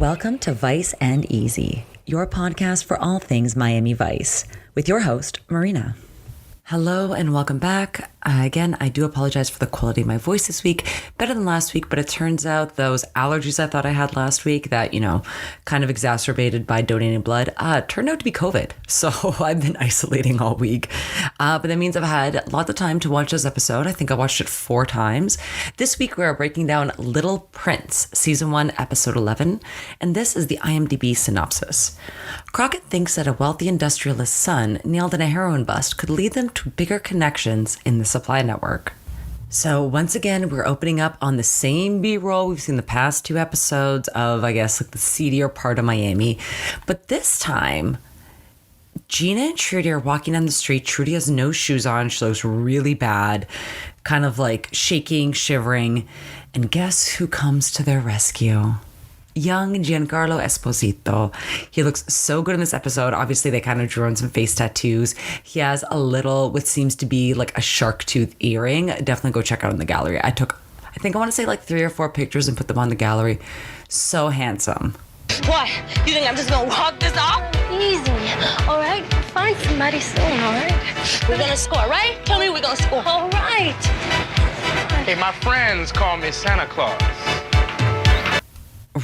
Welcome to Vice and Easy, your podcast for all things Miami Vice, with your host, Marina. Hello and welcome back. Again, I do apologize for the quality of my voice this week. Better than last week, but it turns out those allergies I thought I had last week that, kind of exacerbated by donating blood, turned out to be COVID. So I've been isolating all week. But that means I've had lots of time to watch this episode. I think I watched it 4 times. This week, we are breaking down Little Prince, Season 1, Episode 11. And this is the IMDb synopsis. Crockett thinks that a wealthy industrialist's son nailed in a heroin bust could lead them to bigger connections in the supply network. So once again, we're opening up on the same B-roll we've seen the past 2 episodes of, the seedier part of Miami. But this time, Gina and Trudy are walking down the street. Trudy has no shoes on. She looks really bad, kind of like shaking, shivering. And guess who comes to their rescue? Young Giancarlo Esposito. He looks so good in this episode. Obviously, they kind of drew on some face tattoos. He has a little, what seems to be like a shark tooth earring. Definitely go check out in the gallery. I want to say 3 or 4 pictures and put them on the gallery. So handsome. What? You think I'm just gonna walk this off? Easy, all right? Find somebody soon, all right? We're gonna score, right? Tell me we're gonna score. All right. Hey, my friends call me Santa Claus.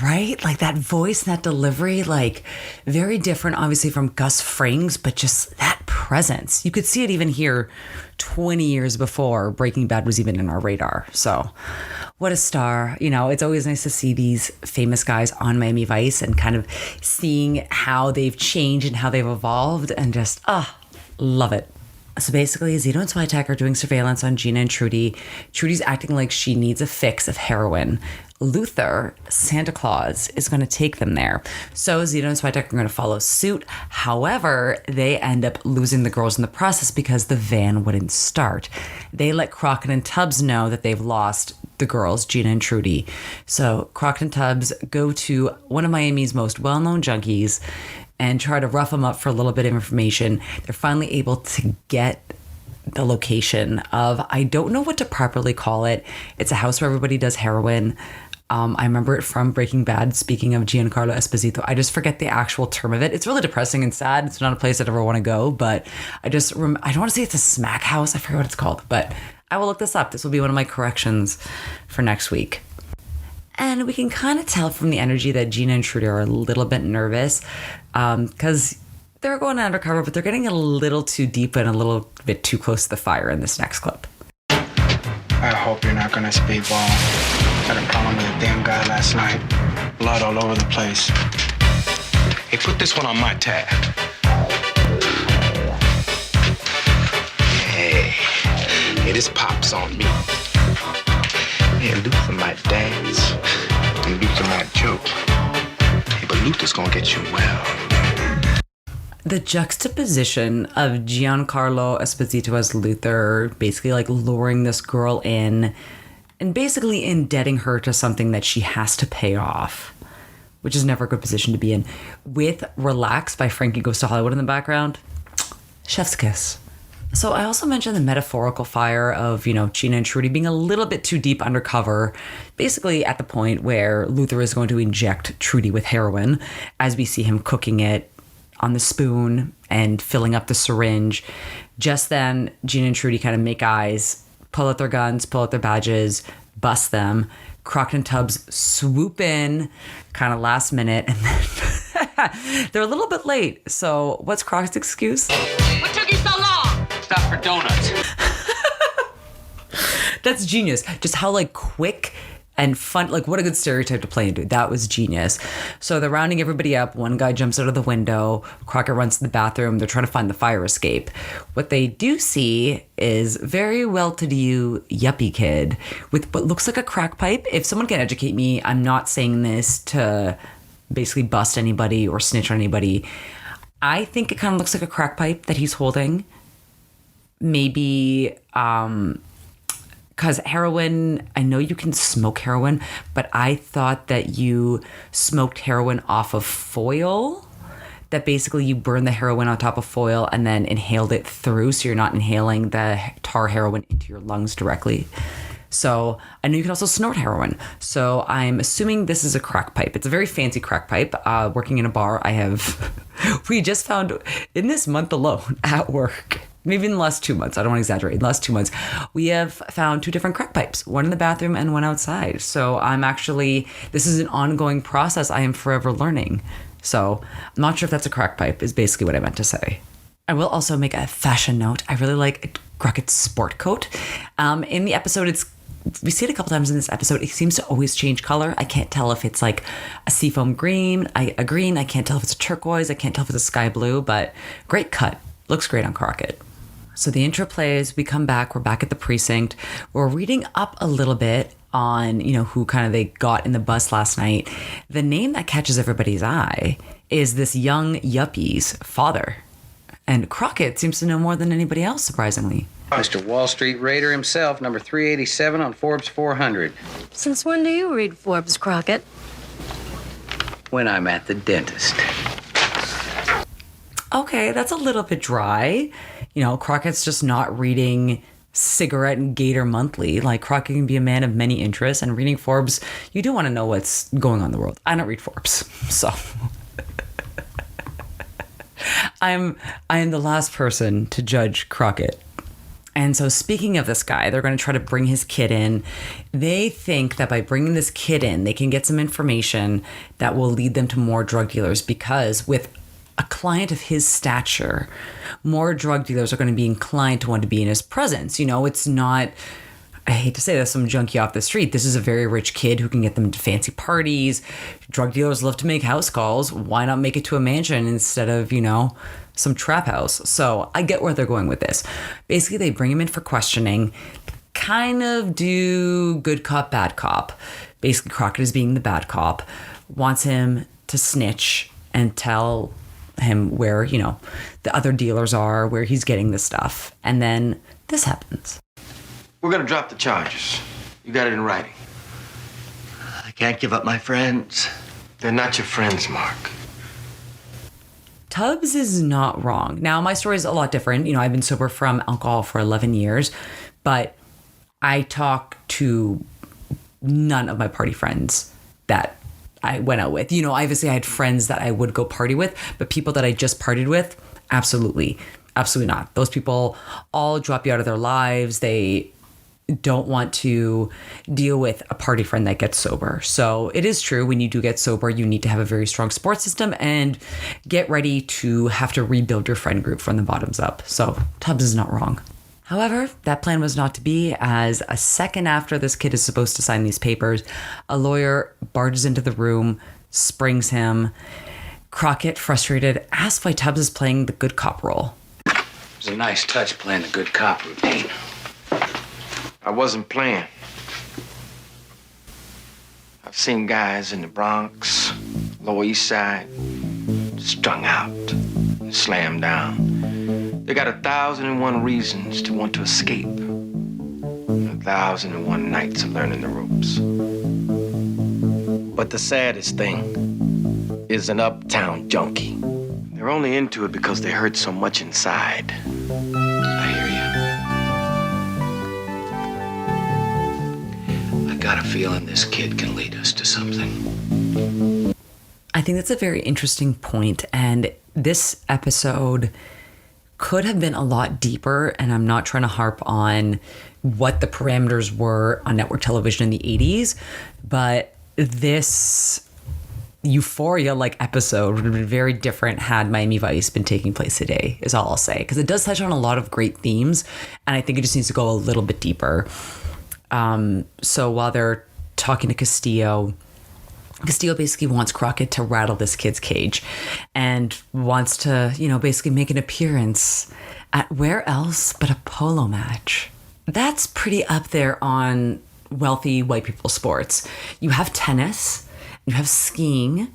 Right? Like that voice, that delivery, very different, obviously, from Gus Fring's, but just that presence. You could see it even here 20 years before Breaking Bad was even in our radar. So what a star. It's always nice to see these famous guys on Miami Vice and kind of seeing how they've changed and how they've evolved and just, love it. So basically, Zito and Switek are doing surveillance on Gina and Trudy. Trudy's acting like she needs a fix of heroin. Luther, Santa Claus, is going to take them there. So Zito and Switek are going to follow suit. However, they end up losing the girls in the process because the van wouldn't start. They let Crockett and Tubbs know that they've lost the girls, Gina and Trudy. So Crockett and Tubbs go to one of Miami's most well-known junkies and try to rough them up for a little bit of information. They're finally able to get the location of, I don't know what to properly call it. It's a house where everybody does heroin. I remember it from Breaking Bad, speaking of Giancarlo Esposito. I just forget the actual term of it. It's really depressing and sad. It's not a place I'd ever want to go, but I don't want to say it's a smack house. I forget what it's called, but I will look this up. This will be one of my corrections for next week. And we can kind of tell from the energy that Gina and Trudy are a little bit nervous because they're going undercover, but they're getting a little too deep and a little bit too close to the fire in this next clip. I hope you're not gonna speedball. Had a problem with a damn guy last night. Blood all over the place. Hey, put this one on my tab. Hey, this pops on me. Hey, Luther might dance, and Luther might joke. Hey, but Luther's gonna get you well. The juxtaposition of Giancarlo Esposito as Luther, basically luring this girl in and basically indebting her to something that she has to pay off, which is never a good position to be in, with Relax by Frankie Goes to Hollywood in the background. Chef's kiss. So I also mentioned the metaphorical fire of, Gina and Trudy being a little bit too deep undercover, basically at the point where Luther is going to inject Trudy with heroin as we see him cooking it on the spoon and filling up the syringe. Just then, Gina and Trudy kind of make eyes, pull out their guns, pull out their badges, bust them. Crockett and Tubbs swoop in kind of last minute, and then they're a little bit late. So what's Crockett's excuse? What took you so long? Stop for donuts. That's genius. Just how quick and fun, what a good stereotype to play into. That was genius. So they're rounding everybody up. One guy jumps out of the window. Crockett runs to the bathroom. They're trying to find the fire escape. What they do see is very well-to-do yuppie kid with what looks like a crack pipe. If someone can educate me, I'm not saying this to basically bust anybody or snitch on anybody. I think it kind of looks like a crack pipe that he's holding. Maybe, because heroin, I know you can smoke heroin, but I thought that you smoked heroin off of foil, that basically you burn the heroin on top of foil and then inhaled it through, so you're not inhaling the tar heroin into your lungs directly. So I know you can also snort heroin. So I'm assuming this is a crack pipe. It's a very fancy crack pipe. Working in a bar, we just found in this month alone at work, maybe in the last 2 months, I don't want to exaggerate, in the last 2 months, we have found 2 different crack pipes, one in the bathroom and one outside. So this is an ongoing process. I am forever learning. So I'm not sure if that's a crack pipe is basically what I meant to say. I will also make a fashion note. I really like Crockett's sport coat. In the episode, we see it a couple times in this episode. It seems to always change color. I can't tell if it's like a seafoam green. I can't tell if it's a turquoise. I can't tell if it's a sky blue, but great cut. Looks great on Crockett. So the intro plays, we come back, we're back at the precinct. We're reading up a little bit on, who kind of they got in the bus last night. The name that catches everybody's eye is this young yuppie's father. And Crockett seems to know more than anybody else, surprisingly. Mr. Wall Street Raider himself, number 387 on Forbes 400. Since when do you read Forbes, Crockett? When I'm at the dentist. Okay, that's a little bit dry. Crockett's just not reading Cigarette and Gator Monthly. Like, Crockett can be a man of many interests, and reading Forbes, you do want to know what's going on in the world. I don't read Forbes, so... I am the last person to judge Crockett. And so speaking of this guy, they're going to try to bring his kid in. They think that by bringing this kid in, they can get some information that will lead them to more drug dealers, because with a client of his stature, more drug dealers are going to be inclined to want to be in his presence. It's not, I hate to say this, some junkie off the street. This is a very rich kid who can get them to fancy parties. Drug dealers love to make house calls. Why not make it to a mansion instead of, some trap house? So I get where they're going with this. Basically, they bring him in for questioning, kind of do good cop, bad cop. Basically, Crockett is being the bad cop, wants him to snitch and tell him where, the other dealers are, where he's getting this stuff. And then this happens. We're gonna drop the charges. You got it in writing. I can't give up my friends. They're not your friends, Mark. Tubbs is not wrong. Now, my story is a lot different. I've been sober from alcohol for 11 years, but I talk to none of my party friends that I went out with. Obviously I had friends that I would go party with, but people that I just partied with, absolutely not. Those people all drop you out of their lives. They don't want to deal with a party friend that gets sober. So it is true, when you do get sober, you need to have a very strong support system and get ready to have to rebuild your friend group from the bottoms up. So Tubbs is not wrong. However, that plan was not to be, as a second after this kid is supposed to sign these papers, a lawyer barges into the room, springs him. Crockett, frustrated, asks why Tubbs is playing the good cop role. It was a nice touch playing the good cop routine. I wasn't playing. I've seen guys in the Bronx, Lower East Side, strung out, slammed down. They got 1,001 reasons to want to escape. 1,001 nights of learning the ropes. But the saddest thing is an uptown junkie. They're only into it because they hurt so much inside. I hear you. I got a feeling this kid can lead us to something. I think that's a very interesting point, and this episode could have been a lot deeper, and I'm not trying to harp on what the parameters were on network television in the 80s, but this Euphoria-like episode would have been very different had Miami Vice been taking place today, is all I'll say, because it does touch on a lot of great themes, and I think it just needs to go a little bit deeper. So while they're talking to Castillo basically wants Crockett to rattle this kid's cage and wants to, basically make an appearance at where else but a polo match. That's pretty up there on wealthy white people sports. You have tennis, you have skiing,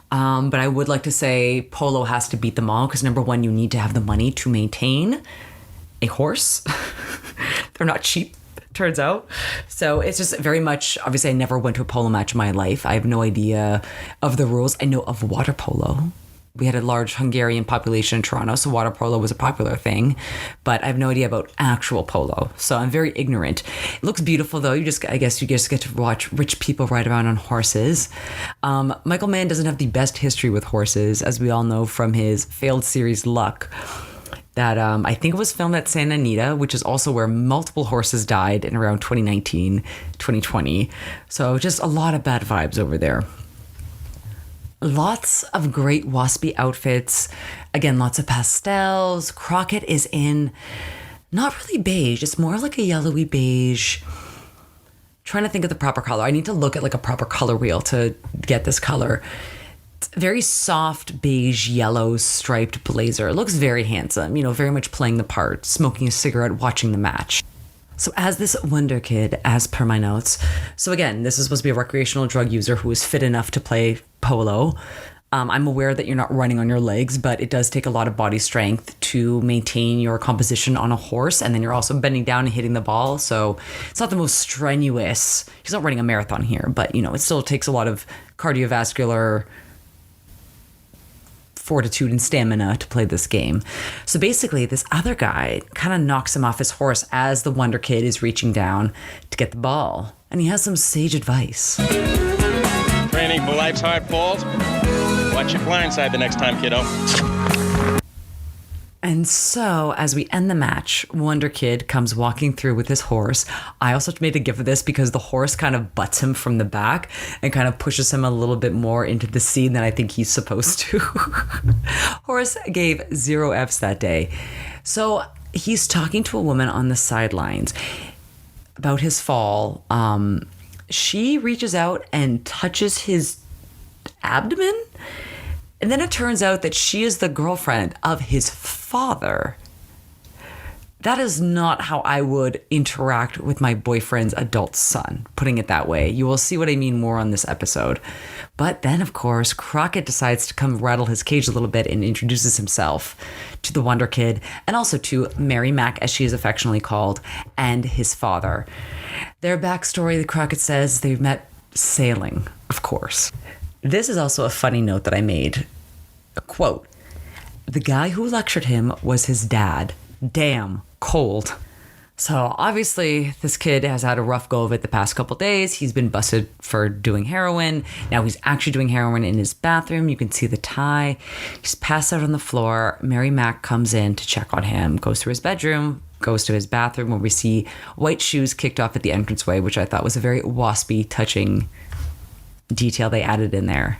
but I would like to say polo has to beat them all because, number one, you need to have the money to maintain a horse. They're not cheap, turns out. So it's just very much, obviously I never went to a polo match in my life. I have no idea of the rules. I know of water polo. we had a large Hungarian population in Toronto, so water polo was a popular thing, but I have no idea about actual polo, so I'm very ignorant. It looks beautiful though. I guess you just get to watch rich people ride around on horses. Michael Mann doesn't have the best history with horses, as we all know from his failed series Luck, that I think it was filmed at Santa Anita, which is also where multiple horses died in around 2019, 2020. So just a lot of bad vibes over there. Lots of great waspy outfits. Again, lots of pastels. Crockett is in not really beige. It's more like a yellowy beige. Trying to think of the proper color. I need to look at like a proper color wheel to get this color. It's very soft beige yellow striped blazer. It looks very handsome, very much playing the part, smoking a cigarette, watching the match. So as this wonder kid, as per my notes, so again, this is supposed to be a recreational drug user who is fit enough to play polo. I'm aware that you're not running on your legs, but it does take a lot of body strength to maintain your composition on a horse. And then you're also bending down and hitting the ball. So it's not the most strenuous. He's not running a marathon here, but it still takes a lot of cardiovascular fortitude and stamina to play this game. So basically, this other guy kind of knocks him off his horse as the wonder kid is reaching down to get the ball. And he has some sage advice. Training for life's hard falls. Watch your blind side the next time, kiddo. And so, as we end the match, Wonder Kid comes walking through with his horse. I also made a gif of this because the horse kind of butts him from the back and kind of pushes him a little bit more into the scene than I think he's supposed to. Horse gave 0 Fs that day. So he's talking to a woman on the sidelines about his fall. She reaches out and touches his abdomen. And then it turns out that she is the girlfriend of his father. That is not how I would interact with my boyfriend's adult son, putting it that way. You will see what I mean more on this episode. But then, of course, Crockett decides to come rattle his cage a little bit and introduces himself to the Wonder Kid and also to Mary Mac, as she is affectionately called, and his father. Their backstory, the Crockett says, they've met sailing, of course. This is also a funny note that I made. A quote, "The guy who lectured him was his dad. Damn, cold." So obviously this kid has had a rough go of it the past couple days. He's been busted for doing heroin. Now he's actually doing heroin in his bathroom. You can see the tie. He's passed out on the floor. Mary Mac comes in to check on him, goes to his bedroom, goes to his bathroom where we see white shoes kicked off at the entranceway, which I thought was a very waspy, touching detail they added in there.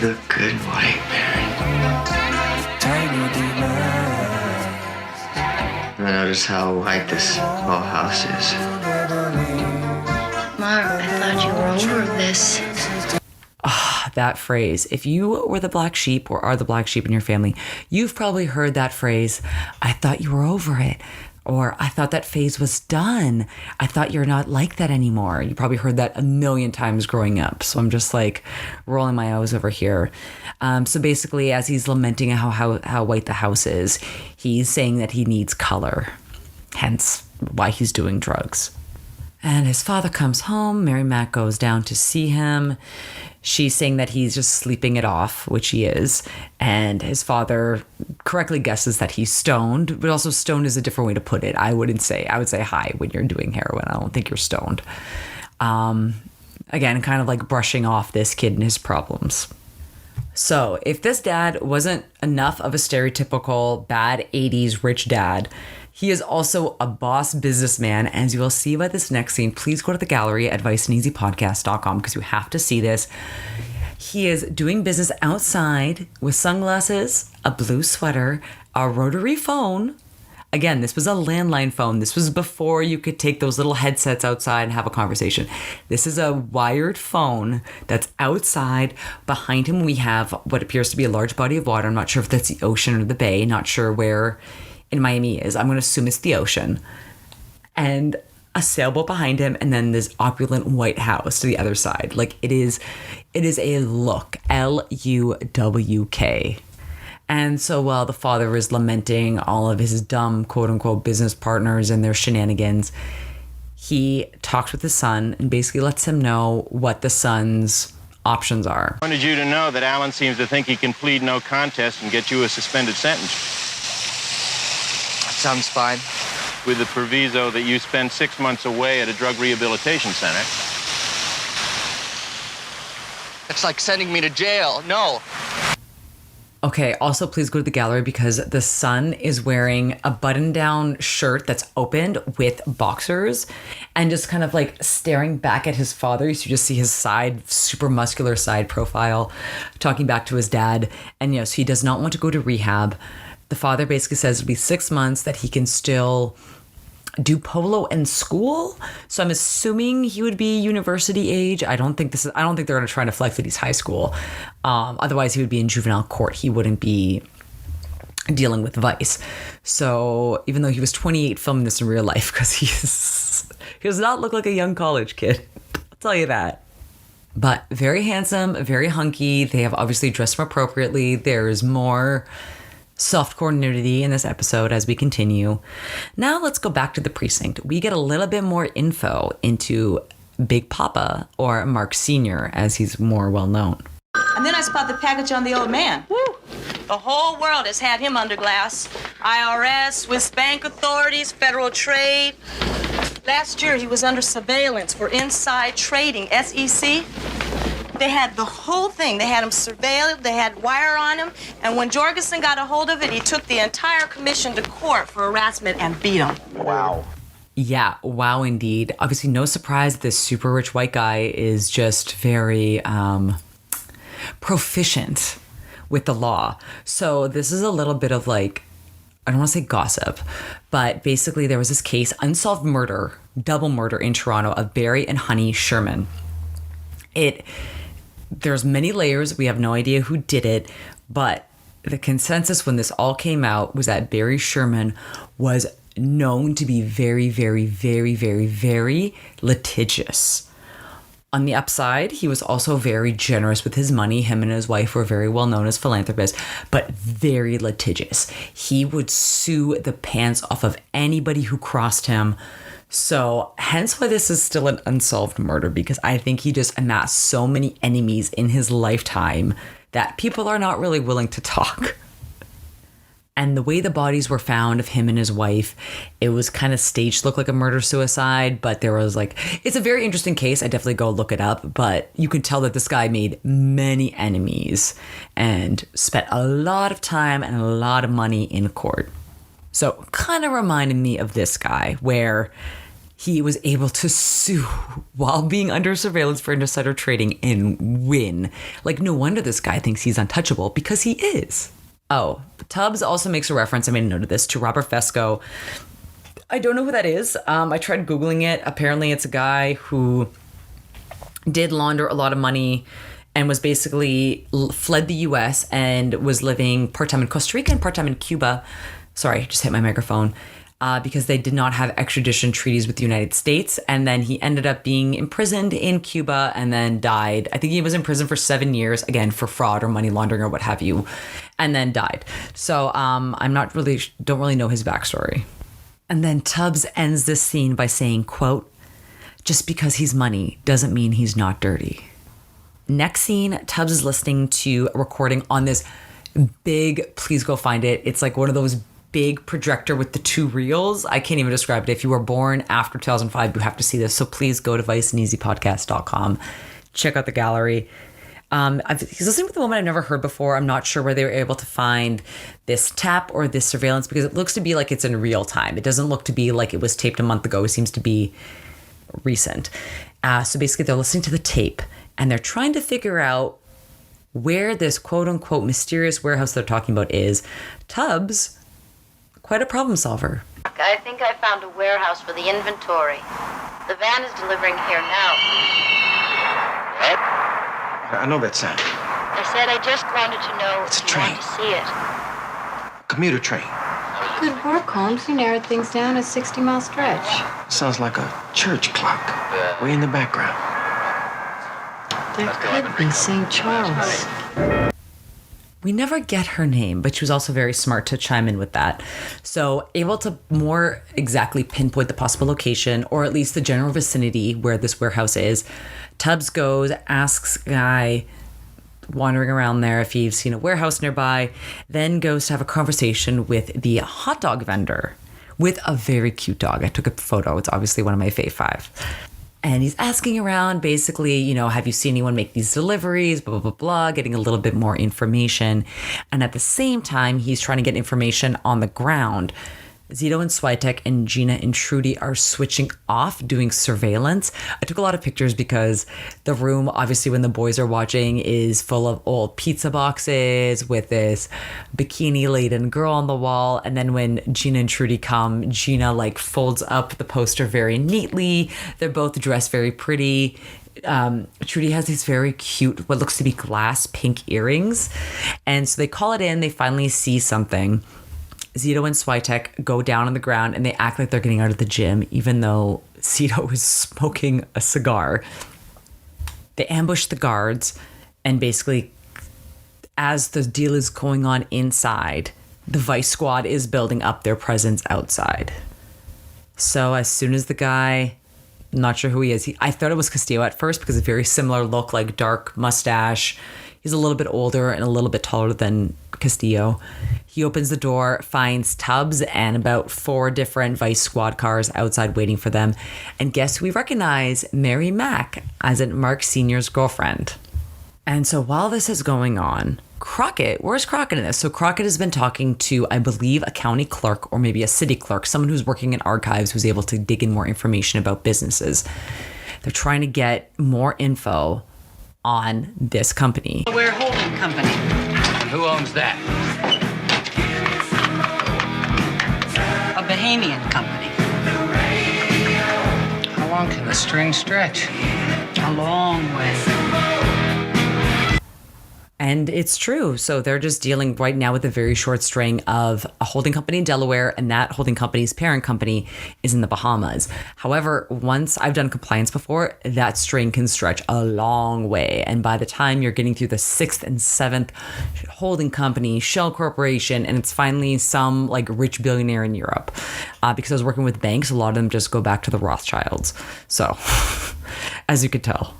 Look good white, Mary. I notice how white this whole house is. Mark, I thought you were over this. That phrase. If you were the black sheep or are the black sheep in your family, you've probably heard that phrase, "I thought you were over it." Or, "I thought that phase was done. I thought you're not like that anymore." You probably heard that a million times growing up. So I'm just like rolling my O's over here. So basically, as he's lamenting how white the house is, he's saying that he needs color. Hence why he's doing drugs. And his father comes home. Mary Mac goes down to see him. She's saying that he's just sleeping it off, which he is. And his father correctly guesses that he's stoned, but also stoned is a different way to put it. I would say high when you're doing heroin. I don't think you're stoned. Again, kind of like brushing off this kid and his problems. So if this dad wasn't enough of a stereotypical bad 80s rich dad, he is also a boss businessman, as you will see by this next scene. Please go to the gallery at viceandeasypodcast.com because you have to see this. He is doing business outside with sunglasses, a blue sweater, a rotary phone. Again, this was a landline phone. This was before you could take those little headsets outside and have a conversation. This is a wired phone that's outside. Behind him, we have what appears to be a large body of water. I'm not sure if that's the ocean or the bay. Not sure where in Miami is. I'm going to assume it's the ocean. And a sailboat behind him, and then this opulent white house to the other side. Like it is a look. Luwk. And so while the father is lamenting all of his dumb, quote unquote, business partners and their shenanigans, he talks with his son and basically lets him know what the son's options are. I wanted you to know that Alan seems to think he can plead no contest and get you a suspended sentence. That sounds fine. With the proviso that you spend 6 months away at a drug rehabilitation center. That's like sending me to jail. No. Okay, also please go to the gallery because the son is wearing a button-down shirt that's opened with boxers and just kind of like staring back at his father. So you just see his side, super muscular side profile, talking back to his dad. And yes, he does not want to go to rehab. The father basically says it'll be 6 months that he can still do polo in school. So I'm assuming he would be university age. I don't think they're going to try to flex that he's high school. Otherwise he would be in juvenile court. He wouldn't be dealing with vice. So even though he was 28 filming this in real life, because he does not look like a young college kid. I'll tell you that. But very handsome, very hunky. They have obviously dressed him appropriately. There's more softcore nudity in this episode as we continue. Now let's go back to the precinct. We get a little bit more info into Big Papa, or Mark Sr., as he's more well known. And then I spot the package on the old man. Woo! The whole world has had him under glass. IRS, Swiss bank authorities, federal trade. Last year he was under surveillance for inside trading, SEC. They had the whole thing. They had him surveilled. They had wire on him. And when Jorgensen got a hold of it, he took the entire commission to court for harassment and beat him. Wow. Yeah, wow, indeed. Obviously, no surprise this super rich white guy is just very proficient with the law. So this is a little bit of like, I don't want to say gossip, but basically there was this case, unsolved murder, double murder in Toronto of Barry and Honey Sherman. There's many layers. We have no idea who did it, but the consensus when this all came out was that Barry Sherman was known to be very, very, very, very, very litigious. On the upside, he was also very generous with his money. Him and his wife were very well known as philanthropists, but very litigious. He would sue the pants off of anybody who crossed him. So hence why this is still an unsolved murder, because I think he just amassed so many enemies in his lifetime that people are not really willing to talk. And the way the bodies were found of him and his wife, it was kind of staged to look like a murder-suicide, but there was like, it's a very interesting case. I definitely go look it up, but you can tell that this guy made many enemies and spent a lot of time and a lot of money in court. So kind of reminded me of this guy where he was able to sue while being under surveillance for insider trading and win. Like, no wonder this guy thinks he's untouchable, because he is. Oh, Tubbs also makes a reference, I made a note of this, to Robert Fesco. I don't know who that is. I tried Googling it. Apparently it's a guy who did launder a lot of money and was basically fled the US and was living part-time in Costa Rica and part-time in Cuba. Sorry, just hit my microphone. Because they did not have extradition treaties with the United States. And then he ended up being imprisoned in Cuba and then died. I think he was in prison for 7 years, again, for fraud or money laundering or what have you, and then died. So don't really know his backstory. And then Tubbs ends this scene by saying, quote, "Just because he's money doesn't mean he's not dirty." Next scene, Tubbs is listening to a recording on this big, please go find it. It's like one of those big projector with the two reels. I can't even describe it. If you were born after 2005, you have to see this. So please go to viceandeasypodcast.com. Check out the gallery. He's listening with a woman I've never heard before. I'm not sure where they were able to find this tap or this surveillance, because it looks to be like it's in real time. It doesn't look to be like it was taped a month ago. It seems to be recent. So basically they're listening to the tape and they're trying to figure out where this quote unquote mysterious warehouse they're talking about is. Tubbs, quite a problem solver. I think I found a warehouse for the inventory. The van is delivering here now. What? I know that sound. I said I just wanted to know It's a if you train. want to see it. Commuter train. Good work, Holmes. You narrowed things down a 60-mile stretch. Sounds like a church clock. Way in the background. That could be St. Charles. We never get her name, but she was also very smart to chime in with that. So able to more exactly pinpoint the possible location, or at least the general vicinity where this warehouse is. Tubbs goes, asks a guy wandering around there if he's seen a warehouse nearby, then goes to have a conversation with the hot dog vendor with a very cute dog. I took a photo. It's obviously one of my fave 5. And he's asking around, basically, have you seen anyone make these deliveries, blah, blah, blah, blah, getting a little bit more information. And at the same time, he's trying to get information on the ground. Zito and Switek and Gina and Trudy are switching off, doing surveillance. I took a lot of pictures because the room, obviously, when the boys are watching, is full of old pizza boxes with this bikini-laden girl on the wall. And then when Gina and Trudy come, Gina folds up the poster very neatly. They're both dressed very pretty. Trudy has these very cute, what looks to be glass pink earrings. And so they call it in. They finally see something. Zito and Switek go down on the ground and they act like they're getting out of the gym, even though Zito is smoking a cigar. They ambush the guards, and basically, as the deal is going on inside, the Vice Squad is building up their presence outside. So as soon as the guy, not sure who he is, I thought it was Castillo at first because a very similar look, like dark mustache. He's a little bit older and a little bit taller than Castillo. He opens the door, finds Tubbs and about 4 different Vice Squad cars outside waiting for them. And guess who we recognize? Mary Mack, as in Mark Sr.'s girlfriend. And so while this is going on, Crockett, where's Crockett in this? So Crockett has been talking to, I believe, a county clerk or maybe a city clerk, someone who's working in archives who's able to dig in more information about businesses. They're trying to get more info on this company. Delaware Holding Company. And who owns that? A Bahamian company. How long can the string stretch? A long way. And it's true. So they're just dealing right now with a very short string of a holding company in Delaware, and that holding company's parent company is in the Bahamas. However, once I've done compliance before, that string can stretch a long way. And by the time you're getting through the 6th and 7th holding company, shell corporation, and it's finally some rich billionaire in Europe. Because I was working with banks, a lot of them just go back to the Rothschilds. So, as you could tell.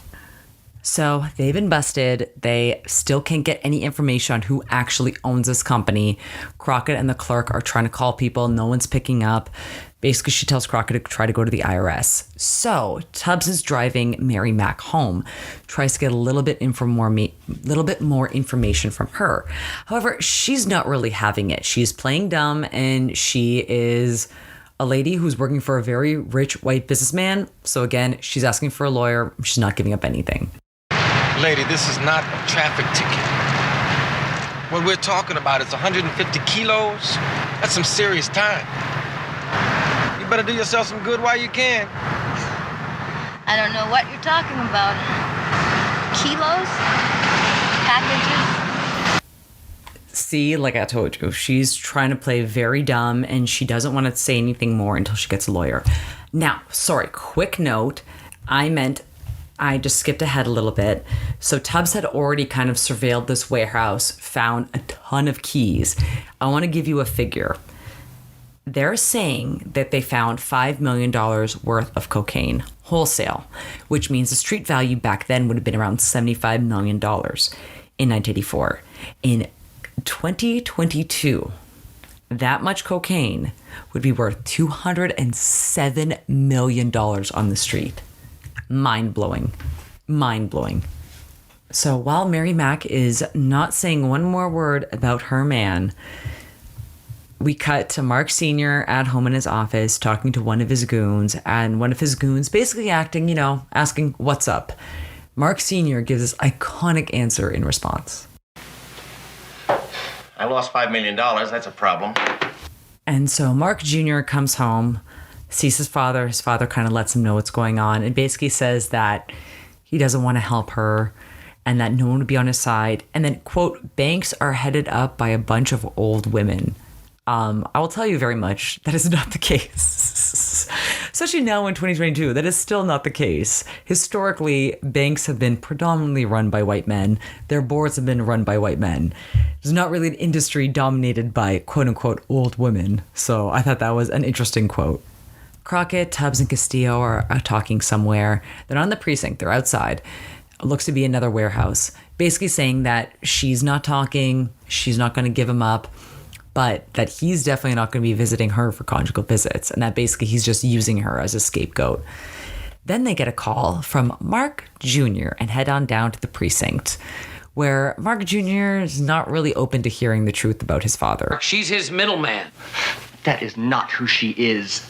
So they've been busted. They still can't get any information on who actually owns this company. Crockett and the clerk are trying to call people. No one's picking up. Basically, she tells Crockett to try to go to the IRS. So Tubbs is driving Mary Mack home, tries to get a little bit more information from her. However, she's not really having it. She's playing dumb, and she is a lady who's working for a very rich white businessman. So again, she's asking for a lawyer. She's not giving up anything. Lady, this is not a traffic ticket. What we're talking about is 150 kilos. That's some serious time. You better do yourself some good while you can. I don't know what you're talking about. Kilos? Packages? See, like I told you, she's trying to play very dumb, and she doesn't want to say anything more until she gets a lawyer. Now, sorry, quick note. I just skipped ahead a little bit. So Tubbs had already kind of surveilled this warehouse, found a ton of keys. I want to give you a figure. They're saying that they found $5 million worth of cocaine wholesale, which means the street value back then would have been around $75 million in 1984. In 2022, that much cocaine would be worth $207 million on the street. Mind-blowing. Mind-blowing. So while Mary Mack is not saying one more word about her man, we cut to Mark Sr. at home in his office talking to one of his goons, and one of his goons basically acting, asking, what's up? Mark Sr. gives this iconic answer in response. I lost $5 million. That's a problem. And so Mark Jr. comes home, sees his father. His father kind of lets him know what's going on and basically says that he doesn't want to help her and that no one would be on his side. And then, quote, banks are headed up by a bunch of old women. I will tell you very much, that is not the case. Especially now in 2022, that is still not the case. Historically, banks have been predominantly run by white men. Their boards have been run by white men. There's not really an industry dominated by quote unquote old women. So I thought that was an interesting quote. Crockett, Tubbs, and Castillo are talking somewhere. They're not in the precinct. They're outside. It looks to be another warehouse. Basically saying that she's not talking. She's not going to give him up. But that he's definitely not going to be visiting her for conjugal visits. And that basically he's just using her as a scapegoat. Then they get a call from Mark Jr. and head on down to the precinct, where Mark Jr. is not really open to hearing the truth about his father. She's his middleman. That is not who she is.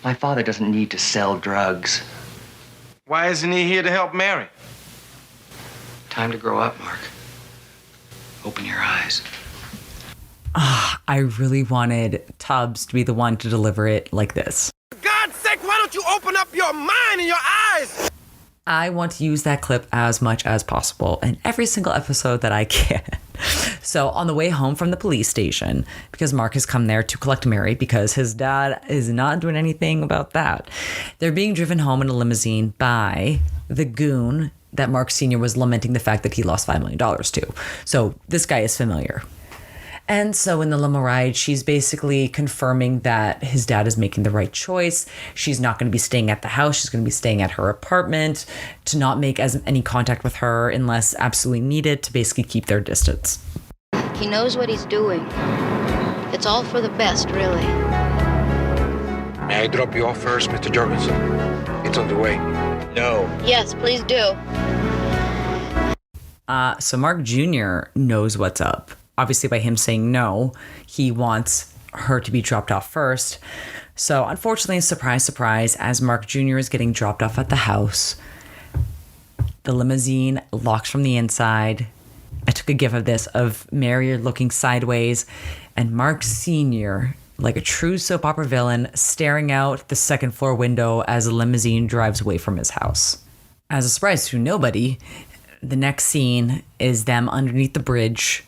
My father doesn't need to sell drugs. Why isn't he here to help Mary? Time to grow up, Mark. Open your eyes. I really wanted Tubbs to be the one to deliver it like this. For God's sake, why don't you open up your mind and your eyes? I want to use that clip as much as possible in every single episode that I can. So on the way home from the police station, because Mark has come there to collect Mary because his dad is not doing anything about that, they're being driven home in a limousine by the goon that Mark Sr. was lamenting the fact that he lost $5 million to. So this guy is familiar. And so in the limo ride, she's basically confirming that his dad is making the right choice. She's not going to be staying at the house. She's going to be staying at her apartment, to not make any contact with her unless absolutely needed, to basically keep their distance. He knows what he's doing. It's all for the best, really. May I drop you off first, Mr. Jorgensen? It's on the way. No. Yes, please do. So Mark Jr. knows what's up. Obviously, by him saying no, he wants her to be dropped off first. So unfortunately, surprise, surprise, as Mark Jr. is getting dropped off at the house, the limousine locks from the inside. I took a gif of this, of Mary looking sideways and Mark Sr., like a true soap opera villain, staring out the second floor window as the limousine drives away from his house. As a surprise to nobody, the next scene is them underneath the bridge,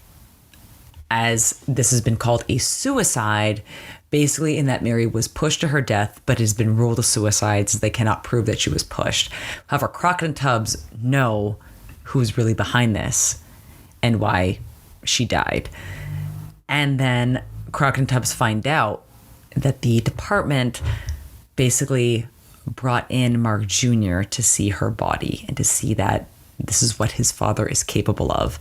as this has been called a suicide, basically in that Mary was pushed to her death, but has been ruled a suicide since they cannot prove that she was pushed. However, Crockett and Tubbs know who's really behind this and why she died. And then Crockett and Tubbs find out that the department basically brought in Mark Jr. to see her body and to see that this is what his father is capable of.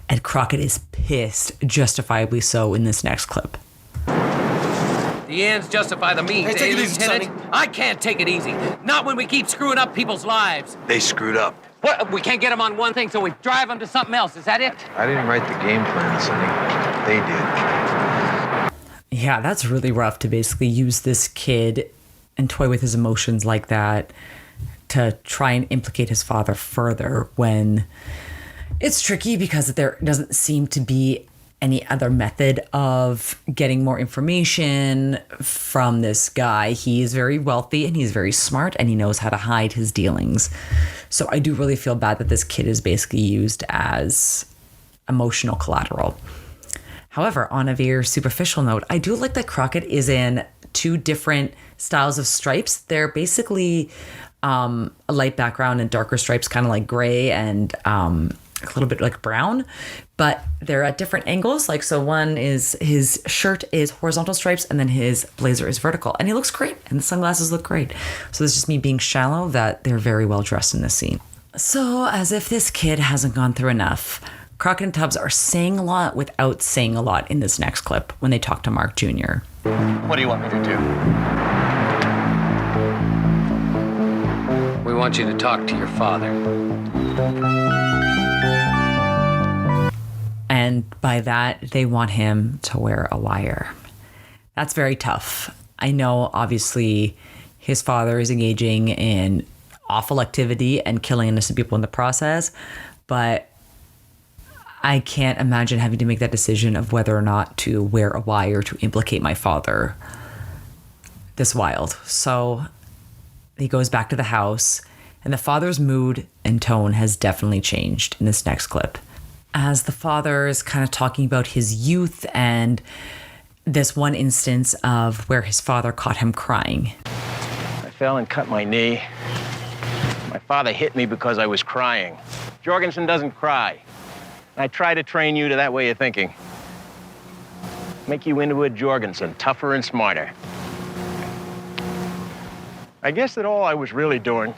And Crockett is pissed, justifiably so, in this next clip. The ends justify the means. Hey, take it easy, Lieutenant. Sonny. I can't take it easy. Not when we keep screwing up people's lives. They screwed up. What? We can't get them on one thing, so we drive them to something else. Is that it? I didn't write the game plan, Sonny. They did. Yeah, that's really rough to basically use this kid and toy with his emotions like that to try and implicate his father further, when it's tricky because there doesn't seem to be any other method of getting more information from this guy. He is very wealthy and he's very smart and he knows how to hide his dealings. So I do really feel bad that this kid is basically used as emotional collateral. However, on a very superficial note, I do like that Crockett is in two different styles of stripes. They're basically a light background and darker stripes, kind of like gray and a little bit like brown, but they're at different angles. Like, so one is, his shirt is horizontal stripes and then his blazer is vertical, and he looks great and the sunglasses look great. So it's just me being shallow that they're very well dressed in this scene. So as if this kid hasn't gone through enough, Crockett and Tubbs are saying a lot without saying a lot in this next clip when they talk to Mark Jr. What do you want me to do? We want you to talk to your father. And by that, they want him to wear a wire. That's very tough. I know, obviously, his father is engaging in awful activity and killing innocent people in the process, but I can't imagine having to make that decision of whether or not to wear a wire to implicate my father this wild. So he goes back to the house, and the father's mood and tone has definitely changed in this next clip, as the father is kind of talking about his youth and this one instance of where his father caught him crying. I fell and cut my knee. My father hit me because I was crying. Jorgensen doesn't cry. I try to train you to that way of thinking. Make you into a Jorgensen, tougher and smarter. I guess that all I was really doing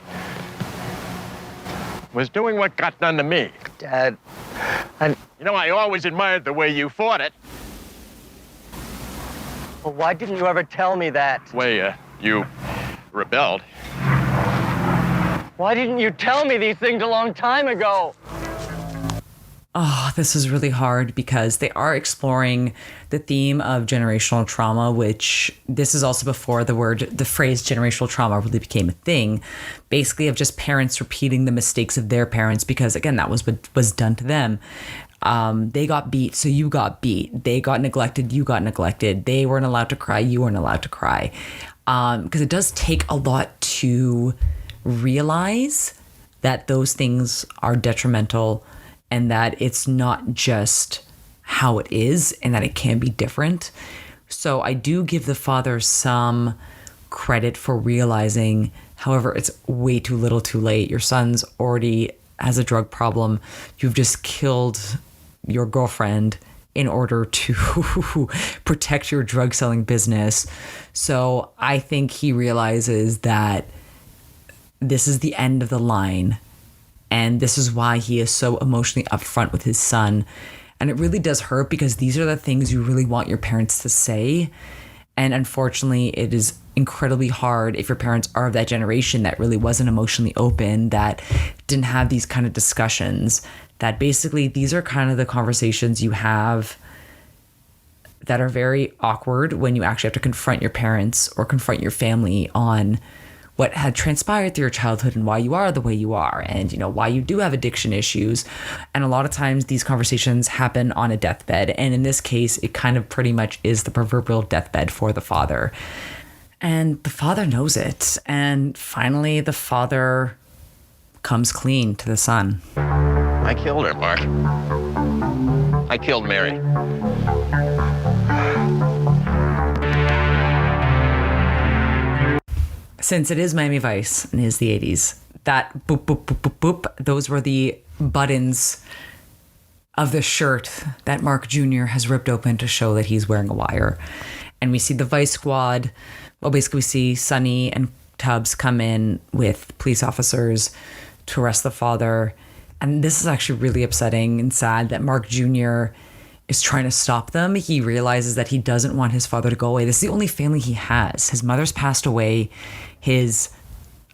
was doing what got done to me. Dad, You know, I always admired the way you fought it. well, why didn't you ever tell me that? Way you rebelled. Why didn't you tell me these things a long time ago? Oh, this is really hard because they are exploring the theme of generational trauma, which this is also before the phrase generational trauma really became a thing, basically of just parents repeating the mistakes of their parents because, again, that was what was done to them. They got beat, so you got beat. They got neglected, you got neglected. They weren't allowed to cry, you weren't allowed to cry. Because it does take a lot to realize that those things are detrimental and that it's not just how it is and that it can be different. So I do give the father some credit for realizing, however, it's way too little too late. Your son's already has a drug problem. You've just killed your girlfriend in order to protect your drug selling business. So I think he realizes that this is the end of the line. And this is why he is so emotionally upfront with his son. And it really does hurt because these are the things you really want your parents to say. And unfortunately, it is incredibly hard if your parents are of that generation that really wasn't emotionally open, that didn't have these kind of discussions, that basically these are kind of the conversations you have that are very awkward when you actually have to confront your parents or confront your family on what had transpired through your childhood and why you are the way you are and, you know, why you do have addiction issues. And a lot of times these conversations happen on a deathbed. And in this case, it kind of pretty much is the proverbial deathbed for the father. And the father knows it. And finally, the father comes clean to the son. I killed her, Mark. I killed Mary. Since it is Miami Vice and it is the 80s, that boop, boop, boop, boop, boop, those were the buttons of the shirt that Mark Jr. has ripped open to show that he's wearing a wire. And we see the Vice Squad. Well, basically we see Sonny and Tubbs come in with police officers to arrest the father. And this is actually really upsetting and sad that Mark Jr. is trying to stop them. He realizes that he doesn't want his father to go away. This is the only family he has. His mother's passed away. His,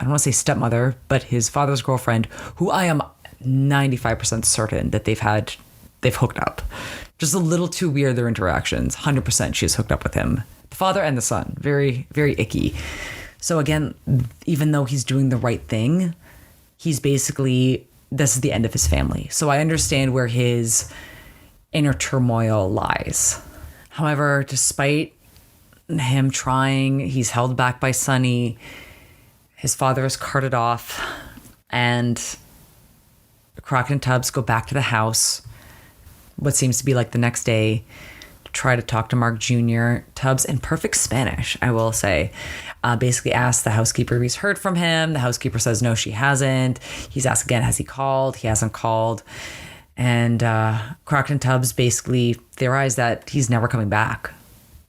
I don't want to say stepmother, but his father's girlfriend, who I am 95% certain that they've hooked up. Just a little too weird, their interactions. 100% she's hooked up with him. The father and the son. Very, very icky. So again, even though he's doing the right thing, he's basically, this is the end of his family. So I understand where his inner turmoil lies. However, despite him trying, he's held back by Sonny. His father is carted off, and Crockett and Tubbs go back to the house, what seems to be like the next day, to try to talk to Mark Jr. Tubbs, in perfect Spanish, I will say, basically asks the housekeeper if he's heard from him. The housekeeper says no, she hasn't. He's asked again, has he called? He hasn't called. And Crockett and Tubbs basically theorize that he's never coming back.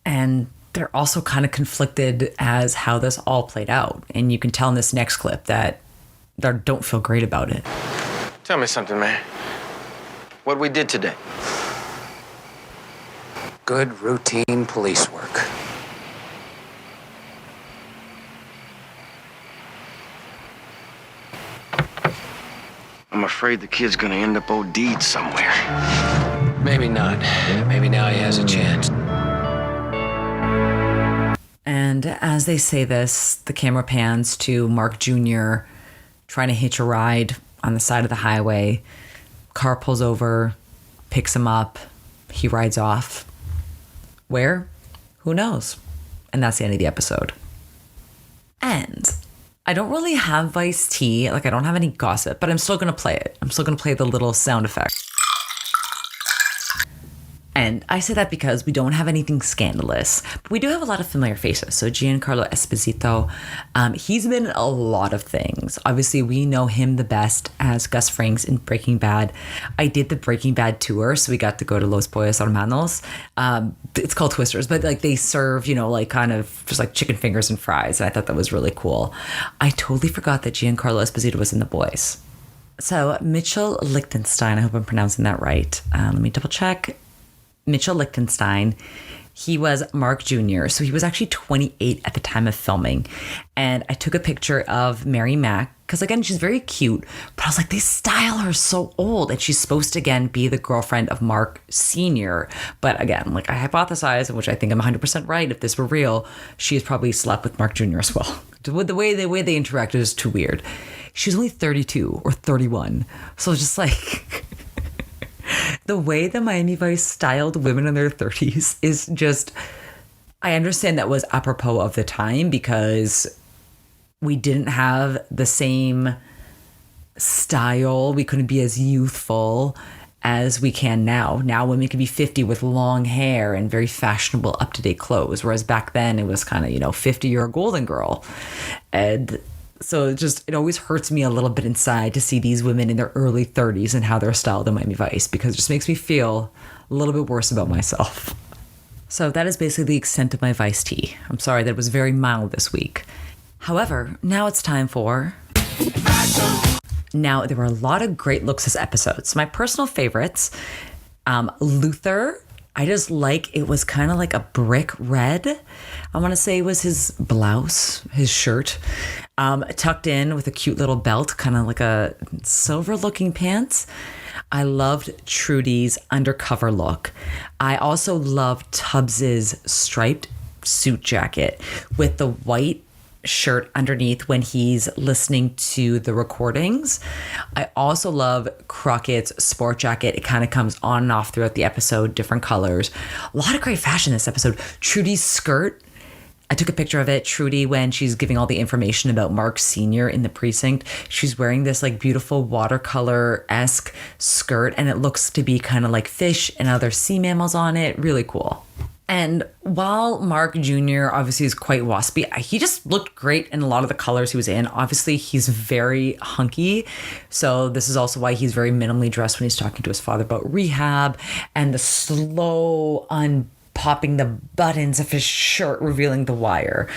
And they're also kind of conflicted as how this all played out. And you can tell in this next clip that they don't feel great about it. Tell me something, man. What we did today? Good routine police work. I'm afraid the kid's gonna end up OD'd somewhere. Maybe not. Maybe now he has a chance. And as they say this, the camera pans to Mark Jr. trying to hitch a ride on the side of the highway. Car pulls over, picks him up. He rides off. Where? Who knows? And that's the end of the episode. And I don't really have Vice Tea. Like, I don't have any gossip, but I'm still going to play it. I'm still going to play the little sound effect. And I say that because we don't have anything scandalous, but we do have a lot of familiar faces. So Giancarlo Esposito, he's been in a lot of things. Obviously, we know him the best as Gus Fring's in Breaking Bad. I did the Breaking Bad tour, so we got to go to Los Pollos Hermanos. It's called Twisters, but like they serve, like kind of just like chicken fingers and fries. And I thought that was really cool. I totally forgot that Giancarlo Esposito was in The Boys. So Mitchell Lichtenstein, I hope I'm pronouncing that right. Let me double check. Mitchell Lichtenstein, he was Mark Jr., so he was actually 28 at the time of filming. And I took a picture of Mary Mack, because again, she's very cute, but I was like, they style her so old, and she's supposed to, again, be the girlfriend of Mark Sr. But again, like I hypothesized, which I think I'm 100% right, if this were real, she's probably slept with Mark Jr. as well. The way they interacted is too weird. She's only 32 or 31, so it's just like... The way the Miami Vice styled women in their 30s is just, I understand that was apropos of the time because we didn't have the same style. We couldn't be as youthful as we can now. Now women can be 50 with long hair and very fashionable, up-to-date clothes. Whereas back then it was kind of, 50, you're a golden girl. And so it always hurts me a little bit inside to see these women in their early 30s and how they're styled in Miami Vice, because it just makes me feel a little bit worse about myself. So that is basically the extent of my Vice tea. I'm sorry that it was very mild this week. However, now it's time for... Now, there were a lot of great looks this episode. So my personal favorites, Luther... I just it was kind of like a brick red. I want to say it was his blouse, his shirt, tucked in with a cute little belt, kind of like a silver looking pants. I loved Trudy's undercover look. I also loved Tubbs's striped suit jacket with the white shirt underneath when he's listening to the recordings. I also love Crockett's sport jacket. It kind of comes on and off throughout the episode, different colors. A lot of great fashion this episode. Trudy's skirt, I took a picture of it. Trudy, when she's giving all the information about Mark Sr. in the precinct, she's wearing this like beautiful watercolor-esque skirt, and it looks to be kind of like fish and other sea mammals on it. Really cool. And while Mark Jr. obviously is quite waspy, he just looked great in a lot of the colors he was in. Obviously, he's very hunky. So this is also why he's very minimally dressed when he's talking to his father about rehab, and the slow unpopping the buttons of his shirt, revealing the wire.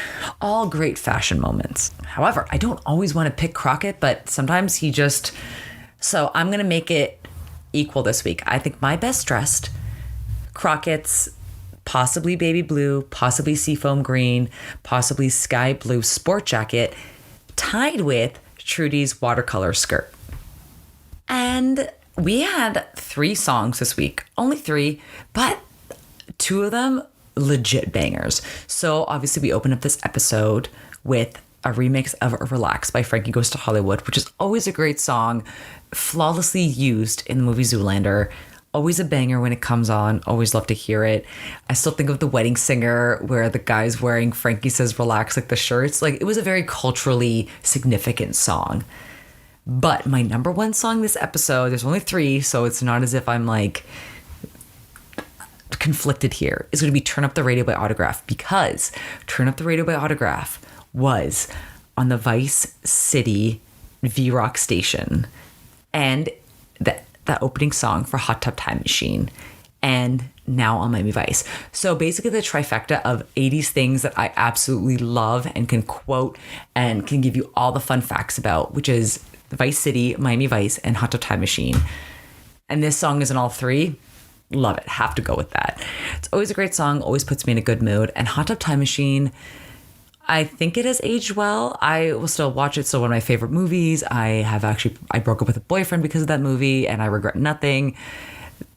All great fashion moments. However, I don't always want to pick Crockett, but sometimes he just... So I'm going to make it equal this week. I think my best dressed, Crockett's possibly baby blue, possibly seafoam green, possibly sky blue sport jacket, tied with Trudy's watercolor skirt. And we had 3 songs this week. Only 3, but 2 of them legit bangers. So obviously we open up this episode with a remix of Relax by Frankie Goes to Hollywood, which is always a great song, flawlessly used in the movie Zoolander. Always a banger when it comes on. Always love to hear it. I still think of The Wedding Singer, where the guy's wearing Frankie Says Relax, like the shirts. Like, it was a very culturally significant song. But my number one song this episode, there's only 3, so it's not as if I'm like conflicted here, is going to be Turn Up the Radio by Autograph, because Turn Up the Radio by Autograph was on the Vice City V-Rock station. And that opening song for Hot Tub Time Machine, and now on Miami Vice. So basically the trifecta of 80s things that I absolutely love and can quote and can give you all the fun facts about, which is Vice City, Miami Vice, and Hot Tub Time Machine. And this song is in all 3. Love it. Have to go with that. It's always a great song, always puts me in a good mood. And Hot Tub Time Machine, I think it has aged well. I will still watch it. It's still one of my favorite movies. I broke up with a boyfriend because of that movie, and I regret nothing.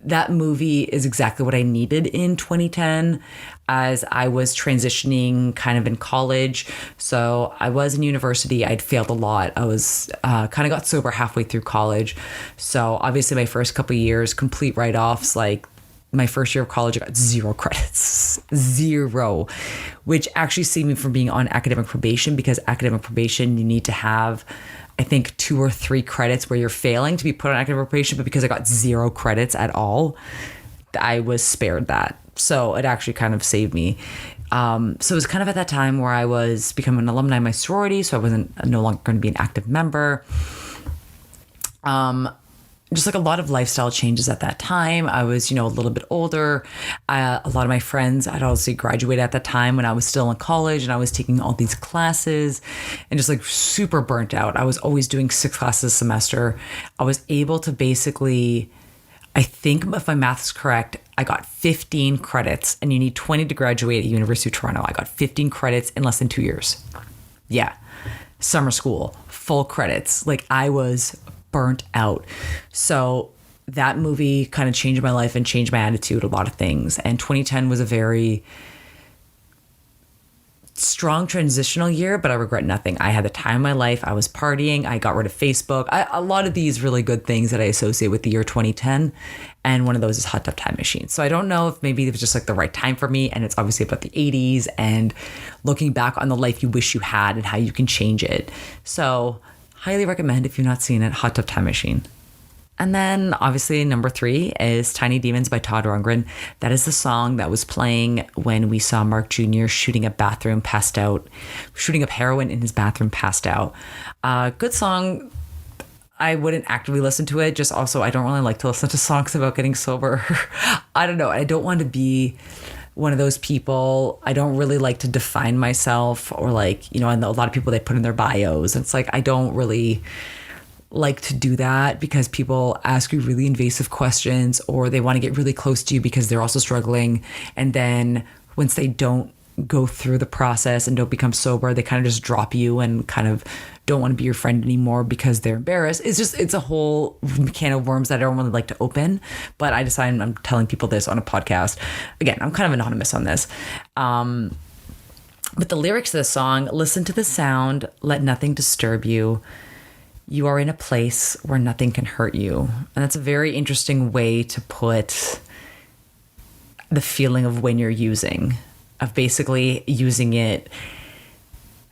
That movie is exactly what I needed in 2010 as I was transitioning kind of in college. So I was in university. I'd failed a lot. I was kind of got sober halfway through college. So obviously my first couple of years, complete write-offs, like my first year of college, I got 0 credits. 0, which actually saved me from being on academic probation, because academic probation, you need to have, I think, 2 or 3 credits where you're failing to be put on academic probation. But because I got 0 credits at all, I was spared that. So it actually kind of saved me. So it was kind of at that time where I was becoming an alumni of my sorority, so I wasn't no longer going to be an active member. Just like a lot of lifestyle changes at that time. I was, a little bit older. A lot of my friends had obviously graduated at that time when I was still in college, and I was taking all these classes and just like super burnt out. I was always doing 6 classes a semester. I was able to basically, I think if my math is correct, I got 15 credits, and you need 20 to graduate at University of Toronto. I got 15 credits in less than 2 years. Yeah. Summer school, full credits. Like I was burnt out. So that movie kind of changed my life and changed my attitude, a lot of things. And 2010 was a very strong transitional year, but I regret nothing. I had the time of my life. I was partying. I got rid of Facebook. A lot of these really good things that I associate with the year 2010. And one of those is Hot Tub Time Machine. So I don't know if maybe it was just like the right time for me. And it's obviously about the 80s and looking back on the life you wish you had and how you can change it. So highly recommend if you've not seen it, Hot Tub Time Machine. And then obviously number 3 is Tiny Demons by Todd Rundgren. That is the song that was playing when we saw Mark Jr. shooting up heroin in his bathroom, passed out. Good song. I wouldn't actively listen to it. Just also, I don't really like to listen to songs about getting sober. I don't know. I don't want to be one of those people. I don't really like to define myself, or like, I know a lot of people, they put in their bios. It's like, I don't really like to do that because people ask you really invasive questions, or they want to get really close to you because they're also struggling. And then once they don't go through the process and don't become sober, they kind of just drop you and kind of don't want to be your friend anymore because they're embarrassed. It's a whole can of worms that I don't really like to open, but I decided I'm telling people this on a podcast. Again, I'm kind of anonymous on this. But the lyrics of the song: listen to the sound, let nothing disturb you. You are in a place where nothing can hurt you. And that's a very interesting way to put the feeling of when you're using, of basically using it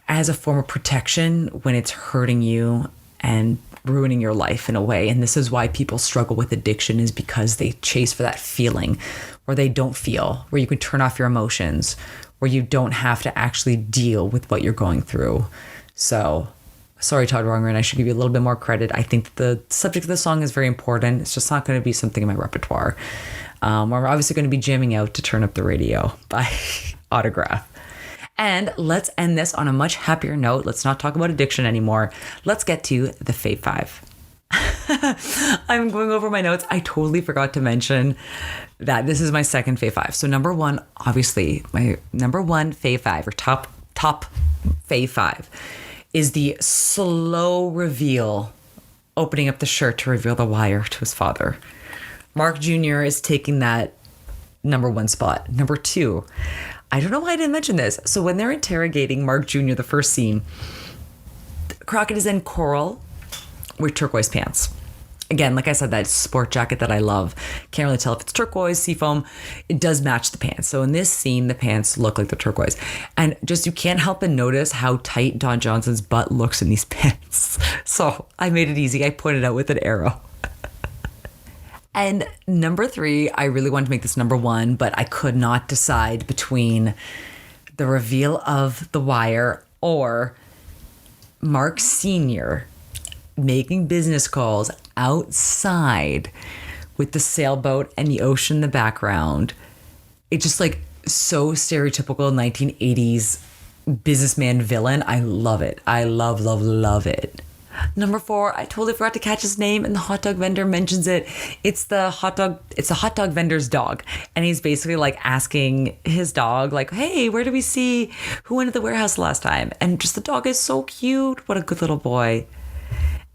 as a form of protection when it's hurting you and ruining your life in a way. And this is why people struggle with addiction, is because they chase for that feeling where they don't feel, where you can turn off your emotions, where you don't have to actually deal with what you're going through. So sorry, Todd Rundgren, I should give you a little bit more credit. I think that the subject of the song is very important. It's just not going to be something in my repertoire. We're obviously going to be jamming out to Turn Up the Radio by Autograph. And let's end this on a much happier note. Let's not talk about addiction anymore. Let's get to the Fave 5. I'm going over my notes. I totally forgot to mention that this is my second Fave 5. So number 1, obviously, my number 1 Fave 5, or top Fave 5, is the slow reveal, opening up the shirt to reveal the wire to his father. Mark Jr. is taking that number 1 spot. Number 2, I don't know why I didn't mention this. So when they're interrogating Mark Jr., the first scene, Crockett is in coral with turquoise pants. Again, like I said, that sport jacket that I love. Can't really tell if it's turquoise, seafoam. It does match the pants. So in this scene, the pants look like they're turquoise. And just, you can't help but notice how tight Don Johnson's butt looks in these pants. So I made it easy. I pointed out with an arrow. And number 3, I really wanted to make this number 1, but I could not decide between the reveal of the wire or Mark Sr. making business calls outside with the sailboat and the ocean in the background. It's just like so stereotypical 1980s businessman villain. I love it. I love it. Number 4, I totally forgot to catch his name, and the hot dog vendor mentions it. It's the hot dog vendor's dog. And he's basically like asking his dog, like, hey, where did we see who went to the warehouse last time? And just the dog is so cute. What a good little boy.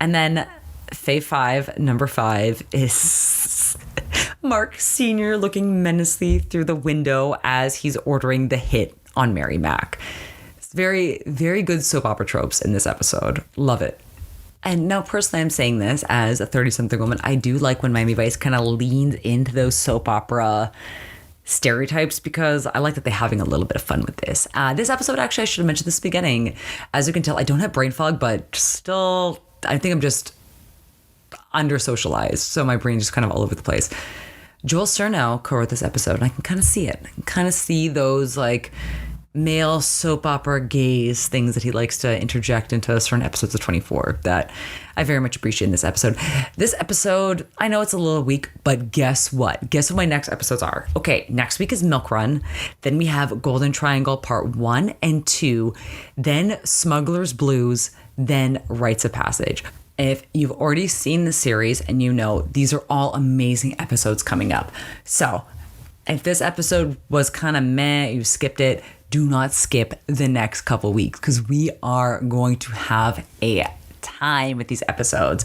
And then Fave 5, number 5, is Mark Sr. looking menacingly through the window as he's ordering the hit on Mary Mac. It's very, very good soap opera tropes in this episode. Love it. And now, personally, I'm saying this as a 30-something woman. I do like when Miami Vice kind of leans into those soap opera stereotypes, because I like that they're having a little bit of fun with this. This episode, actually, I should have mentioned this at the beginning. As you can tell, I don't have brain fog, but still, I think I'm just under-socialized. So my brain just kind of all over the place. Joel Cerno co-wrote this episode, and I can kind of see it. I can kind of see those like male soap opera gaze things that he likes to interject into certain episodes of 24 that I very much appreciate in this episode. This episode, I know it's a little weak, but guess what? Guess what my next episodes are? Okay, next week is Milk Run. Then we have Golden Triangle Part 1 and 2. Then Smuggler's Blues. Then Rites of Passage. If you've already seen the series and you know, these are all amazing episodes coming up. So if this episode was kind of meh, you skipped it, do not skip the next couple weeks because we are going to have a time with these episodes.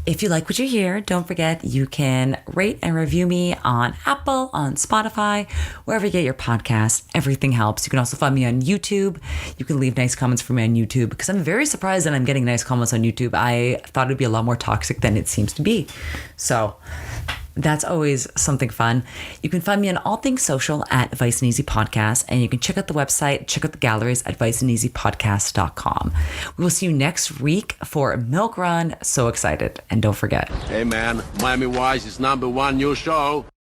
If you like what you hear, don't forget you can rate and review me on Apple, on Spotify, wherever you get your podcast. Everything helps. You can also find me on YouTube. You can leave nice comments for me on YouTube because I'm very surprised that I'm getting nice comments on YouTube. I thought it'd be a lot more toxic than it seems to be. So that's always something fun. You can find me on all things social at Vice and Easy Podcast, and you can check out the website, check out the galleries at viceandeasypodcast.com. We will see you next week for Milk Run. So excited. And don't forget. Hey man, Miami Vice is #1 new show.